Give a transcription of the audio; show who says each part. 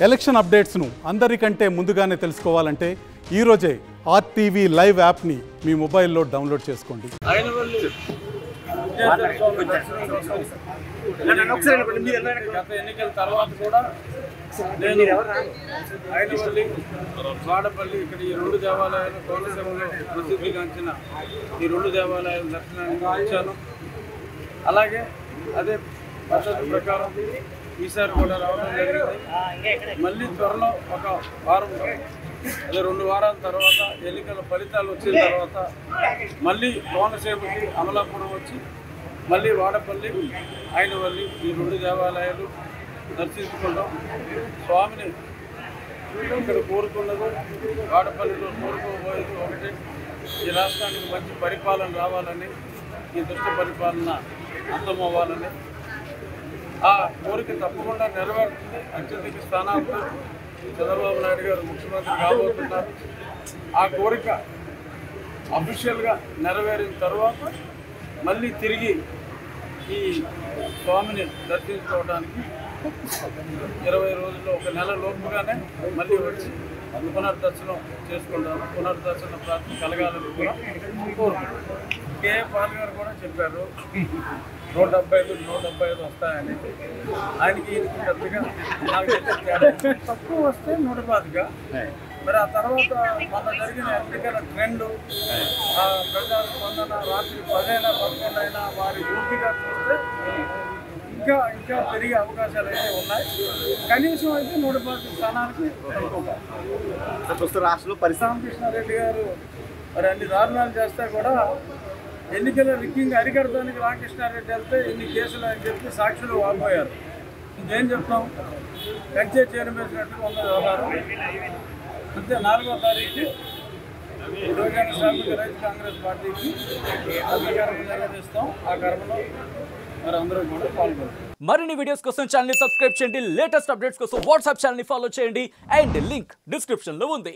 Speaker 1: Election అప్డేట్స్ను అందరికంటే ముందుగానే తెలుసుకోవాలంటే ఈరోజే ఆర్టీవీ లైవ్ యాప్ని మీ మొబైల్లో డౌన్లోడ్ చేసుకోండి.
Speaker 2: గత ఎన్నికల తర్వాత కూడా నేను ఐనవల్లి, వాడపల్లి ఇక్కడ ఈ రెండు దేవాలయాలు కోనసీమలో ప్రసిద్ధిగాంచిన ఈ రెండు దేవాలయాల దర్శనానికి వచ్చాను. అలాగే అదే పద్ధతి ప్రకారం ఈసారి కూడా రావడం జరిగింది. మళ్ళీ త్వరలో ఒక వారం అదే 2 వారాల తర్వాత ఎన్నికల ఫలితాలు వచ్చిన తర్వాత మళ్ళీ కోనసీమకి అమలాపురం వచ్చి మళ్ళీ వాడపల్లి, ఐనవల్లి ఈ రెండు దేవాలయాలు దర్శించుకుంటాం. స్వామిని ఇక్కడ కోరుకున్నది, వాడపల్లిలో కోరుకోబోయేది ఒకటి, ఈ రాష్ట్రానికి మంచి పరిపాలన రావాలని, ఈ దుష్ట పరిపాలన అంతమవ్వాలని. ఆ కోరిక తప్పకుండా నెరవేరుతుంది. అత్యధిక స్థానాలతో చంద్రబాబు నాయుడు గారు ముఖ్యమంత్రి కాబోతున్నారు. ఆ కోరిక అఫీషియల్గా నెరవేరిన తర్వాత మళ్ళీ తిరిగి ఈ స్వామిని దర్శించుకోవడానికి 20 రోజుల్లో, 1 నెల లోపుగానే మళ్ళీ వచ్చి పునర్దర్శనం చేసుకుంటాను. పునర్దర్శన ప్రాప్తి కలగాలని కూడా కోరుకుంటున్నాను. కే పాల్ గారు కూడా చెప్పారు 175 వస్తాయని. ఆయనకి పెద్దగా నాకు తక్కువ వస్తే 125. మరి ఆ తర్వాత మొన్న జరిగిన ఎన్నికల ట్రెండ్, ప్రజా స్పందన రాత్రి 10 అయినా 11 అయినా వారి ఊపిగా చూస్తే ఇంకా పెరిగే అవకాశాలు అయితే ఉన్నాయి. కనీసం అయితే 125 స్థానానికి
Speaker 3: రాష్ట్రంలో
Speaker 2: రామకృష్ణారెడ్డి గారు మరి అన్ని దారుణాలు చేస్తే కూడా ఎన్నికల రిగ్గింగ్ అరికడటానికి రామకృష్ణారెడ్డి వెళ్తే ఎన్ని కేసులు అని చెప్పి సాక్షులు వాపోయారు. ఇంకేం చెప్తాం? కంచే చేరమేసినట్టుగా ఉన్న వ్యవహారం. అంతే 4వ తారీఖు యువజన శ్రామిక రైతు కాంగ్రెస్ పార్టీకి అధికారం నిర్వహిస్తాం. ఆ కర్మలో మరి అందరూ కూడా పాల్గొంటారు.
Speaker 4: మరిన్ని వీడియోస్ కోసం ఛానల్ ని సబ్స్క్రైబ్ చేయండి. లేటెస్ట్ అప్డేట్స్ కోసం వాట్సాప్ ఛానల్ ని ఫాలో చేయండి. అండ్ లింక్ డిస్క్రిప్షన్ లో ఉంది.